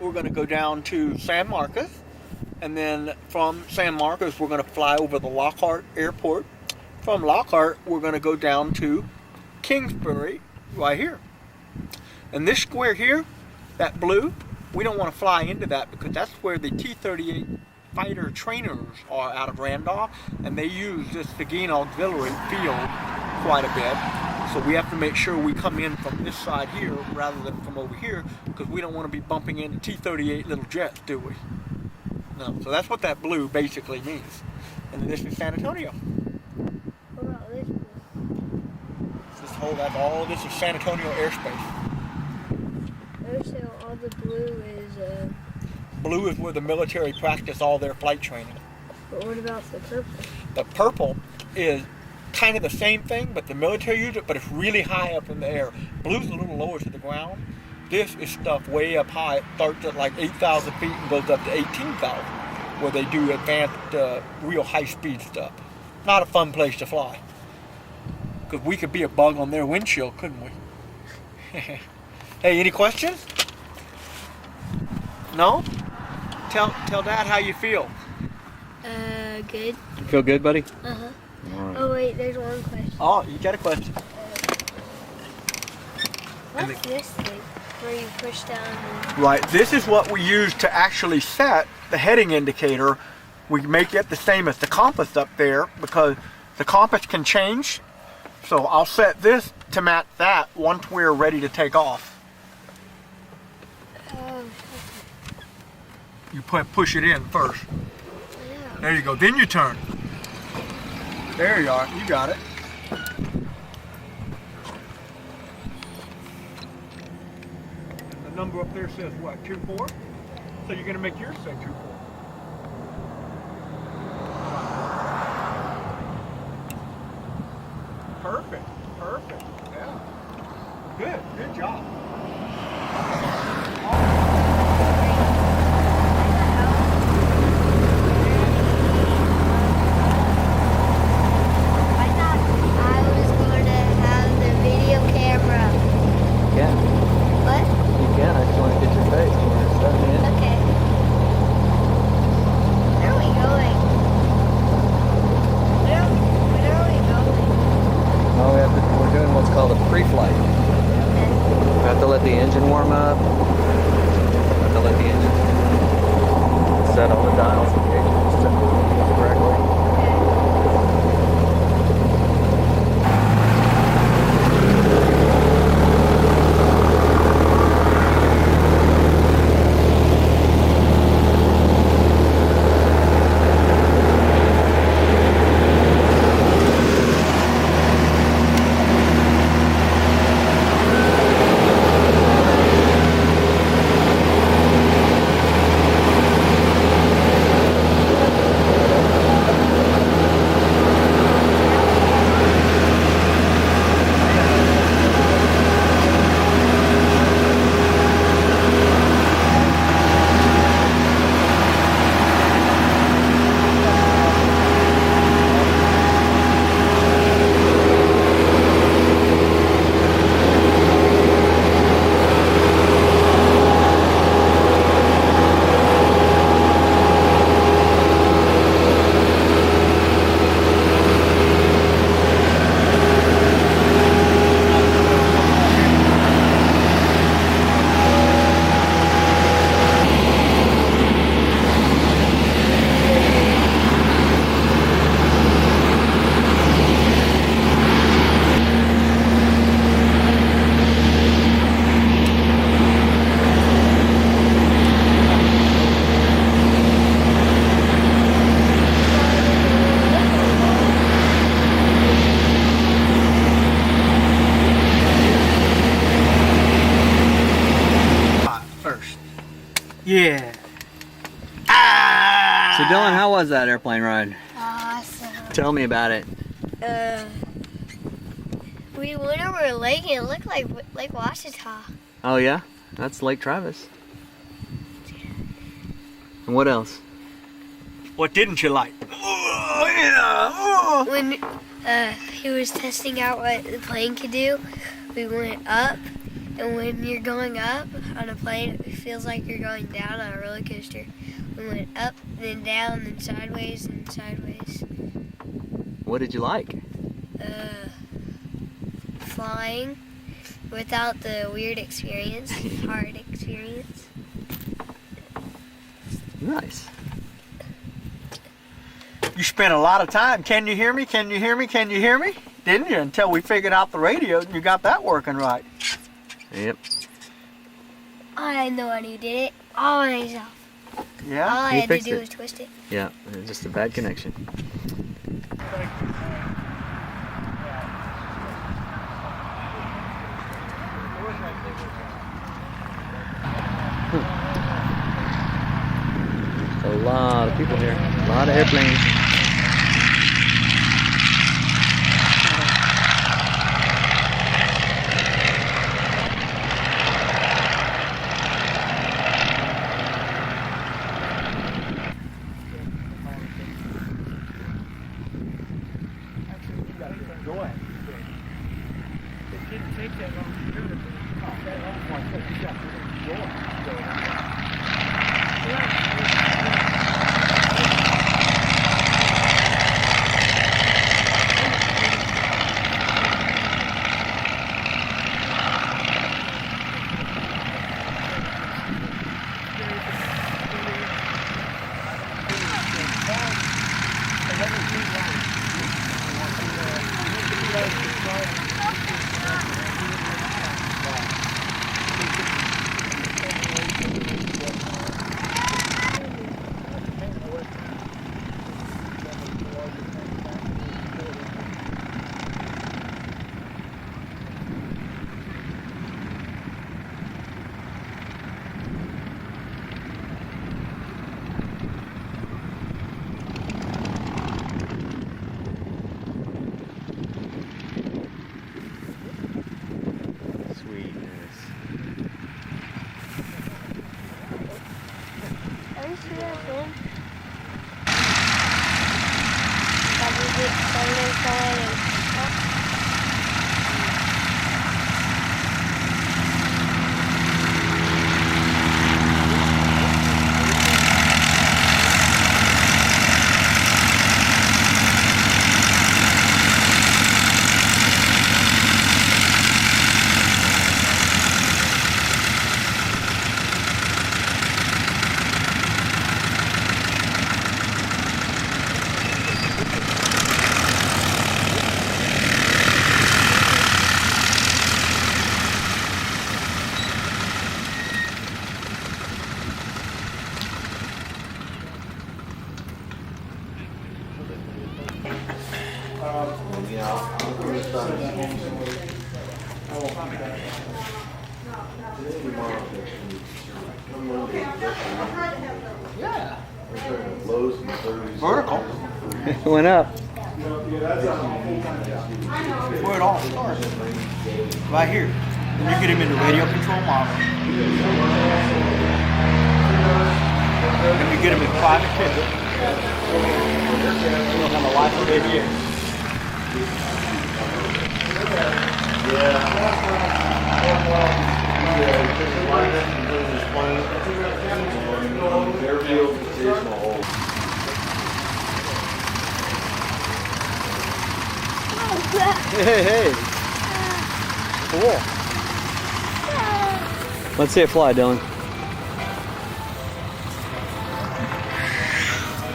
we're going to go down to San Marcos. And then from San Marcos, we're going to fly over the Lockhart Airport. From Lockhart, we're going to go down to Kingsbury, right here. And this square here, that blue, we don't want to fly into that because that's where the T-38 fighter trainers are out of Randolph, and they use this Seguin auxiliary field quite a bit. So we have to make sure we come in from this side here rather than from over here, because we don't want to be bumping into T-38 little jets, do we? No. So that's what that blue basically means. And then this is San Antonio. What about this blue? That's all this is San Antonio airspace. So all the blue is Blue is where the military practice all their flight training. But what about the purple? The purple is kind of the same thing, but the military use it, but it's really high up in the air. Blue's a little lower to the ground. This is stuff way up high. It starts at like 8,000 feet and goes up to 18,000, where they do advanced, real high-speed stuff. Not a fun place to fly, because we could be a bug on their windshield, couldn't we? Hey, any questions? No? Tell Dad how you feel. Good. You feel good, buddy? Uh-huh. Right. Oh, wait, there's one question. Oh, you got a question. What's this thing where you push down and... Right, this is what we use to actually set the heading indicator. We make it the same as the compass up there because the compass can change. So I'll set this to match that once we're ready to take off. You push it in first. Yeah. There you go. Then you turn. There you are. You got it. And the number up there says what? 24? So you're going to make yours say 24. Perfect. Perfect. Yeah. Good. Good job. Pre-flight. We have to let the engine warm up. We have to let the engine set all the dials and gauges set correctly. Yeah. So Dylan, how was that airplane ride? Awesome. Tell me about it. We went over a lake and it looked like Lake Washita. Oh yeah? That's Lake Travis. And what else? What didn't you like? Oh, yeah. When he was testing out what the plane could do, we went up And when you're going up on a plane, it feels like you're going down on a roller coaster. We went up, then down, then sideways, and sideways. What did you like? Flying without the weird experience, hard experience. Nice. You spent a lot of time. Can you hear me? Can you hear me? Can you hear me? Didn't you? Until we figured out the radio and you got that working right. Yep. I know when you did it all myself. Yeah? All I He had to fixed do it. was twist it. Yeah, it was just a bad connection. A lot of people here. A lot of airplanes. Go ahead. It didn't take that long to do it. Go Sweetness. Are you sure that's one? Probably Yeah. Vertical. It went up. Where it all starts. Right here. And you get him in the radio control model. And you get him in private pit. He'll have a life of aviation. Hey, hey. Cool. Let's see it fly, Dylan.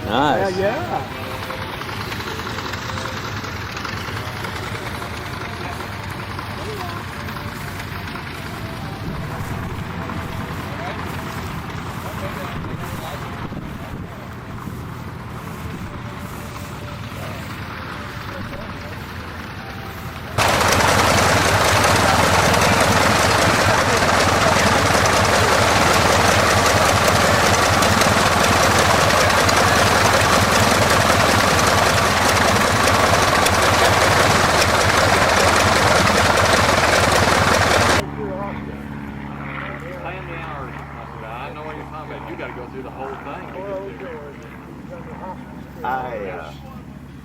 Nice. Yeah.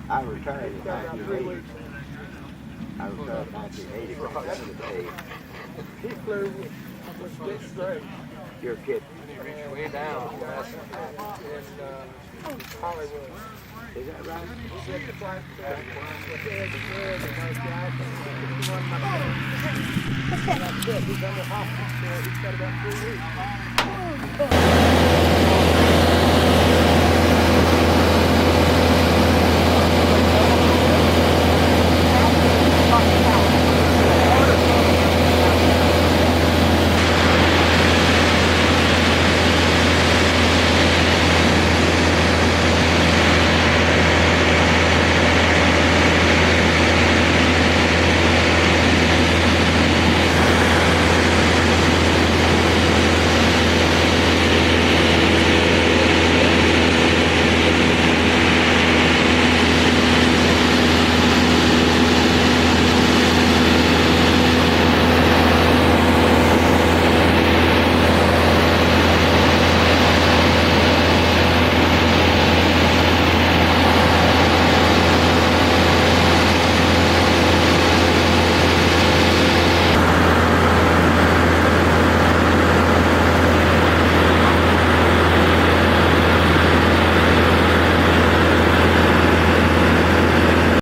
I retired in 1980. I retired in 1980 from the United States. He flew with split straight. You're a kid. He reached way down. In Hollywood. Is that right? He said the flight back. The head, the bird, the nice guy. He won my That's it. He's under hospital. He's got about 3 weeks.